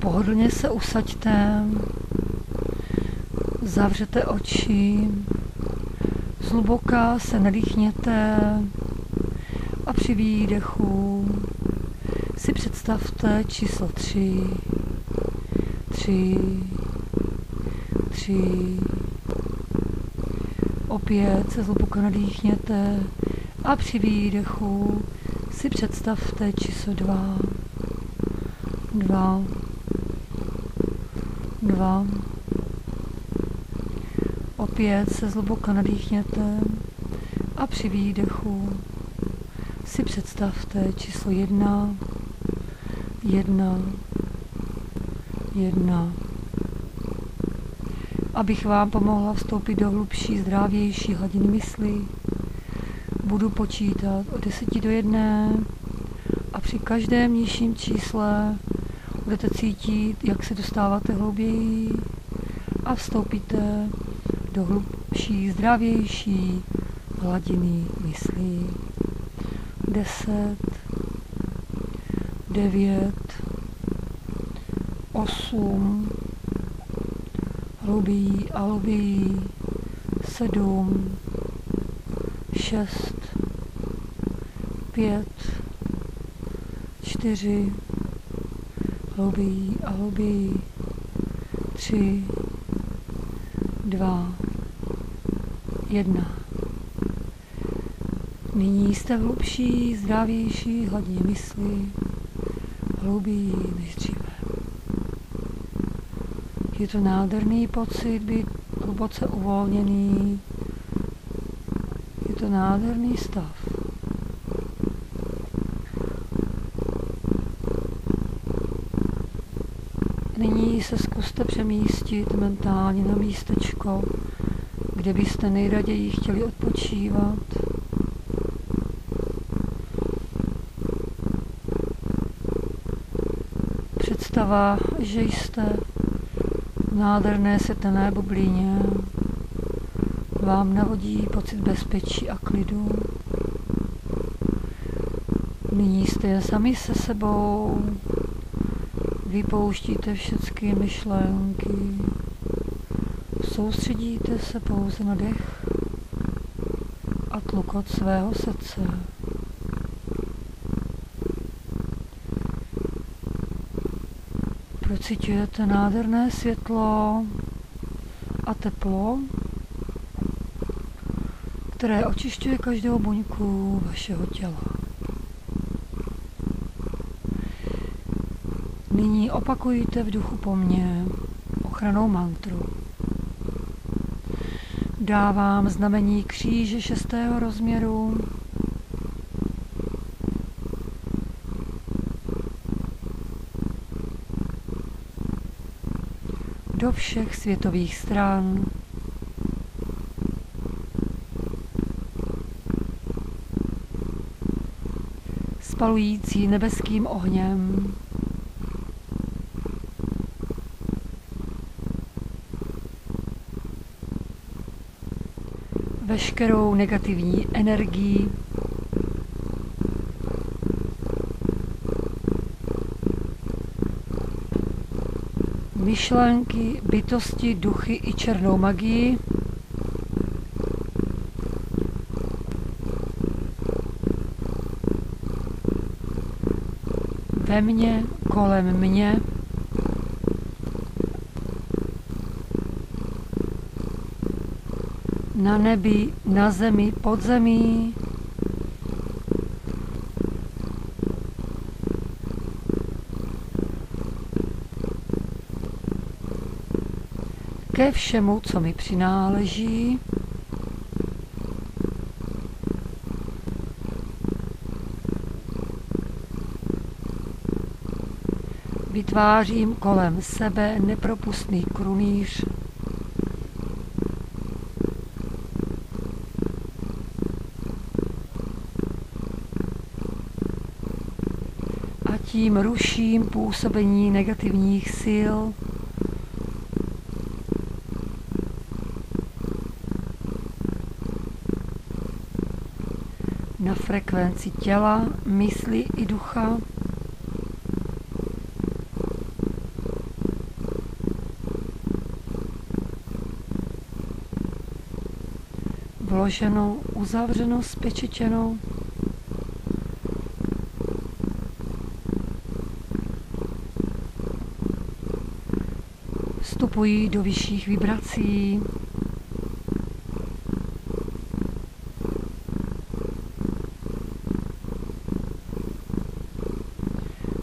Pohodlně se usaďte, zavřete oči, zhluboka se nadýchněte a při výdechu si představte číslo 3. 3. 3. Opět se zhluboka nadýchněte a při výdechu si představte číslo 2. 2. 2. Opět se zhluboka nadýchněte a při výdechu si představte číslo 1. 1. 1. Abych vám pomohla vstoupit do hlubší, zdravější hladiny mysli, budu počítat od 10 do 1 a při každém nižším čísle budete cítit, jak se dostáváte hlouběji a vstoupíte do hlubší, zdravější hladiny mysli. 10, 9, 8, hlouběji a hlouběji, 7, 6, 5, 4, hlouběji a hlouběji, 3, 2, 1. Nyní jste v hlubší, zdravější hladině mysli, hlouběji než dříve. Je to nádherný pocit být hluboce uvolněný. Je to nádherný stav. Nyní se zkuste přemístit mentálně na místečko, kde byste nejraději chtěli odpočívat. Představa, že jste v nádherné světelné bublině, vám navodí pocit bezpečí a klidu. Nyní jste sami se sebou, vypouštíte všechny myšlenky, soustředíte se pouze na dech a tlukot svého srdce. Procítíte nádherné světlo a teplo, které očišťuje každou buňku vašeho těla. Nyní opakujte v duchu po mně ochrannou mantru. Dávám znamení kříže 6. rozměru. Do všech světových stran. Spalující nebeským ohněm. Veškerou negativní energii, myšlenky, bytosti, duchy i černou magii ve mně, kolem mě, na nebi, na zemi, pod zemí, ke všemu, co mi přináleží, vytvářím kolem sebe nepropustný krunýř, a tím ruším působení negativních sil na frekvenci těla, mysli i ducha. vloženo, uzavřeno, spečetěno. Vstupují do vyšších vibrací.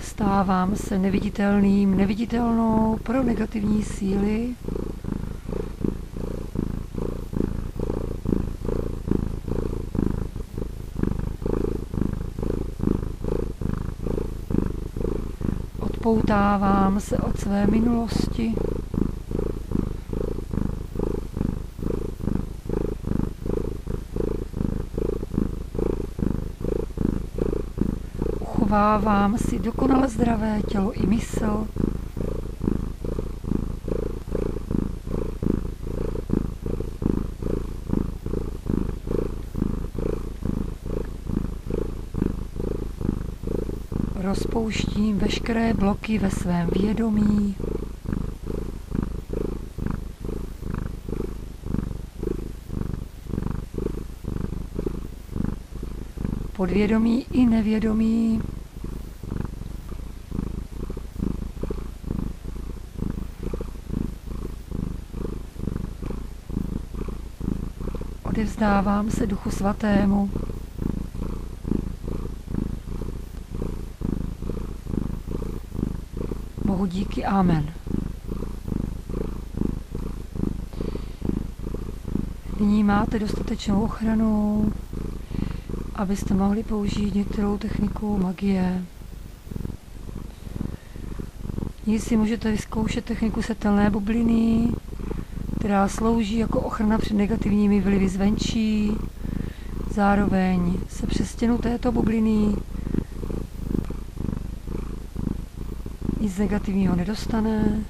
Stávám se neviditelným, neviditelnou pro negativní síly. Odpoutávám se od své minulosti. Uchovávám si dokonale zdravé tělo i mysl. Rozpouštím veškeré bloky ve svém vědomí. Podvědomí i nevědomí. Odevzdávám se Duchu Svatému. Bohu díky, amen. Nyní máte dostatečnou ochranu, abyste mohli použít některou techniku magie. Nyní si můžete vyzkoušet techniku světelné bubliny, která slouží jako ochrana před negativními vlivy zvenčí. Zároveň se přes stěnu této bubliny nic negativního nedostane.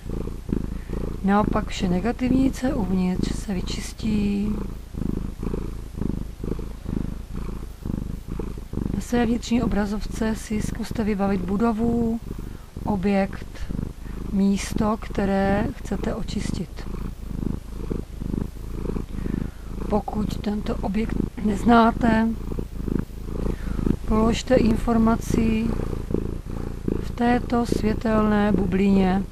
Naopak vše negativní, co je uvnitř, se vyčistí. Na své vnitřní obrazovce si zkuste vybavit budovu, objekt, místo, které chcete očistit. Pokud tento objekt neznáte, položte informaci v této světelné bublině.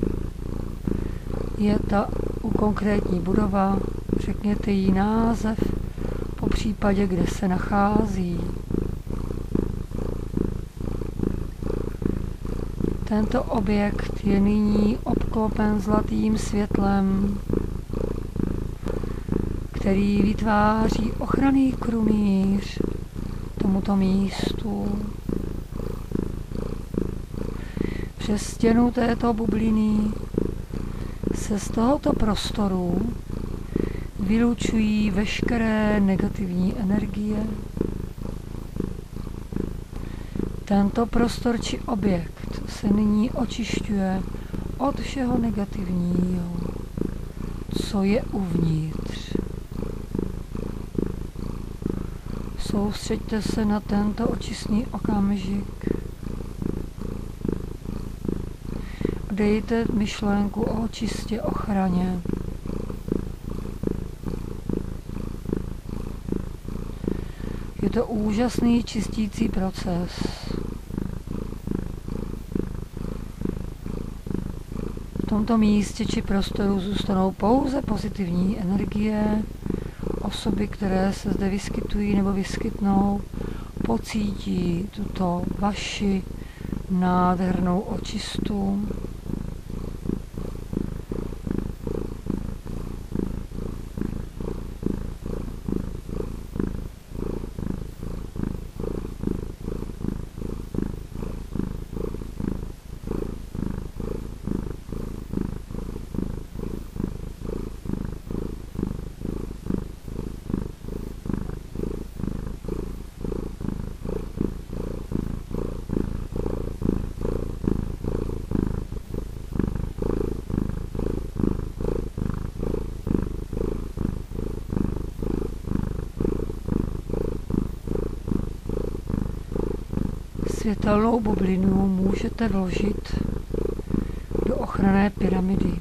Je ta konkrétní budova, řekněte jí název, po případě, kde se nachází. Tento objekt je nyní obklopen zlatým světlem, který vytváří ochranný krunýř tomuto místu. Přes stěnu této bubliny se z tohoto prostoru vylučují veškeré negativní energie. Tento prostor či objekt se nyní očišťuje od všeho negativního, co je uvnitř. Soustřeďte se na tento očistný okamžik. Dejte myšlenku o čistě ochraně. Je to úžasný čistící proces. V tomto místě či prostoru zůstanou pouze pozitivní energie. Osoby, které se zde vyskytují nebo vyskytnou, pocítí tuto vaši nádhernou očistu. Světelnou bublinu můžete vložit do ochranné pyramidy.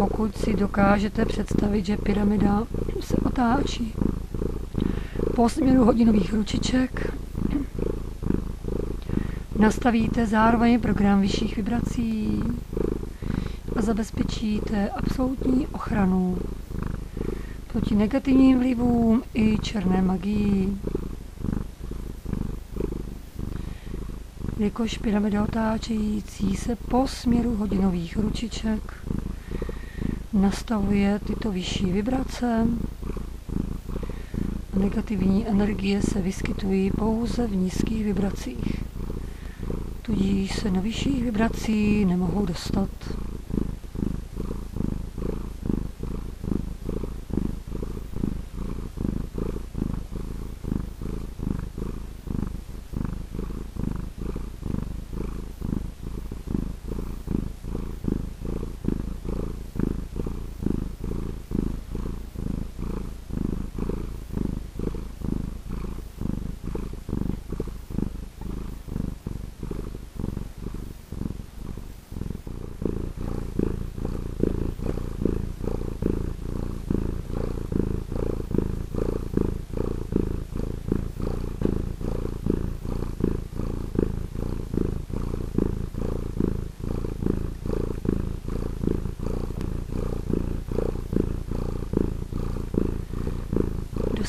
pokud si dokážete představit, že pyramida se otáčí po směru hodinových ručiček, nastavíte zároveň program vyšších vibrací a zabezpečíte absolutní ochranu proti negativním vlivům i černé magii. Jakož pyramida otáčející se po směru hodinových ručiček nastavuje tyto vyšší vibrace a negativní energie se vyskytují pouze v nízkých vibracích. Tudíž se na vyšších vibrací nemohou dostat.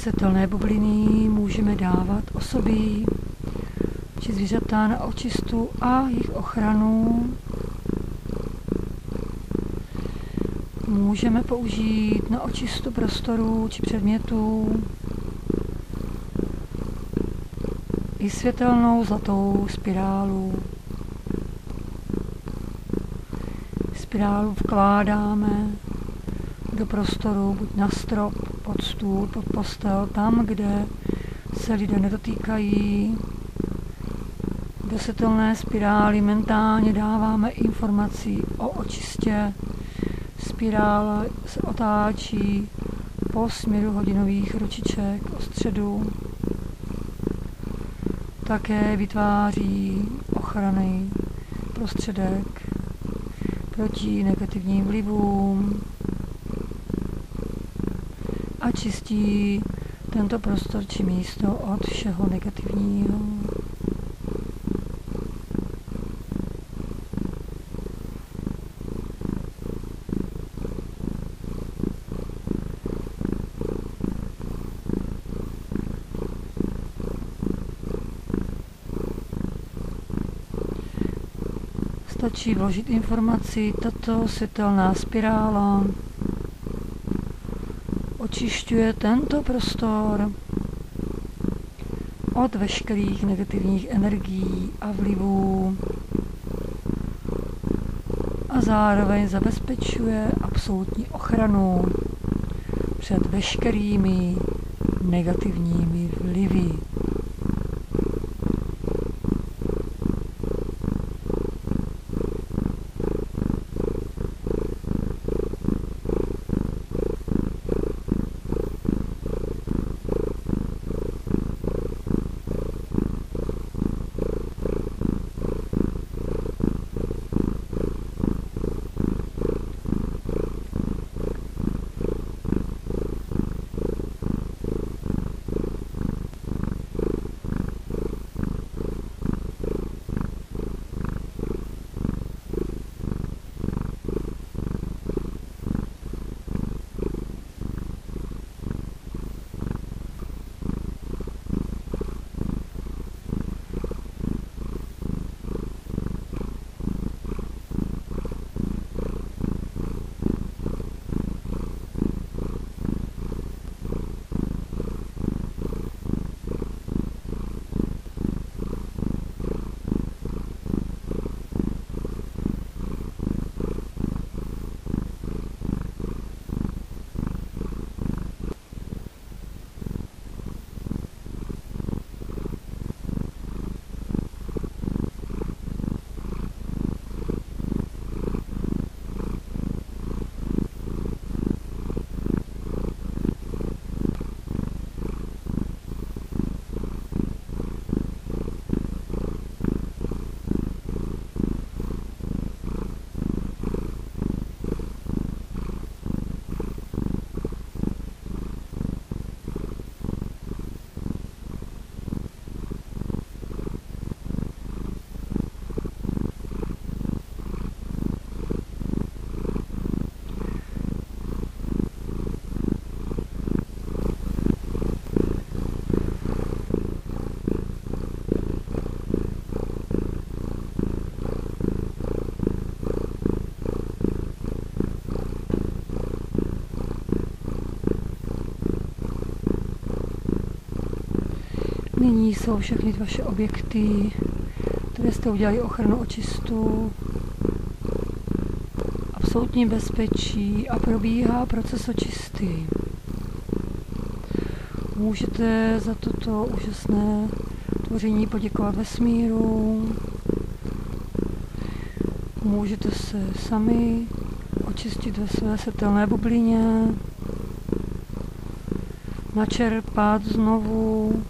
Světelné bubliny můžeme dávat osobí či zvířata na očistu a jejich ochranu. Můžeme použít na očistu prostoru či předmětů i světelnou zlatou spirálu. Spirálu vkládáme do prostoru, buď na strop, pod stůl, pod postel, tam, kde se lidé nedotýkají. Do světelné spirály mentálně dáváme informaci o očistě. Spirála se otáčí po směru hodinových ručiček o středu. Také vytváří ochranný prostředek proti negativním vlivům a čistí tento prostor či místo od všeho negativního. Stačí vložit informaci, tato světelná spirála očišťuje tento prostor od veškerých negativních energií a vlivů a zároveň zabezpečuje absolutní ochranu před veškerými negativními vlivy. Nyní jsou všechny vaše objekty, které jste udělali ochranu očistu, absolutní bezpečí a probíhá proces očisty. Můžete za toto úžasné tvoření poděkovat vesmíru. Můžete se sami očistit ve své světelné bublině, načerpat znovu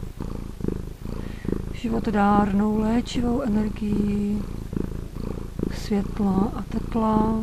životodárnou léčivou energii světla a tepla.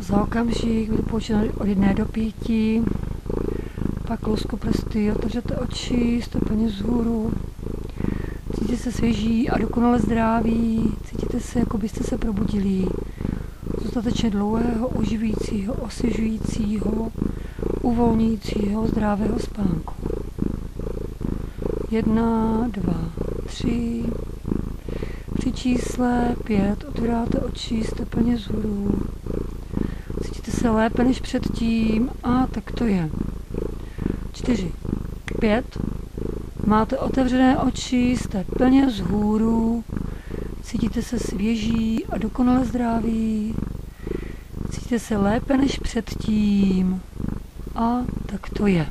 Za okamžik budu počítat od 1 do 5, pak lusknu prsty, otevřete oči, jste plně vzhůru, cítíte se svěží a dokonale zdraví, cítíte se, jako byste se probudili z dostatečně dlouhého, uživujícího, osvěžujícího, uvolňujícího, zdravého spánku. 1, 2, 3. Při čísle 5 otvíráte oči, jste plně vzhůru. Cítíte se lépe než předtím a tak to je. 4, 5. Máte otevřené oči, jste plně vzhůru. Cítíte se svěží a dokonale zdraví. Cítíte se lépe než předtím a tak to je.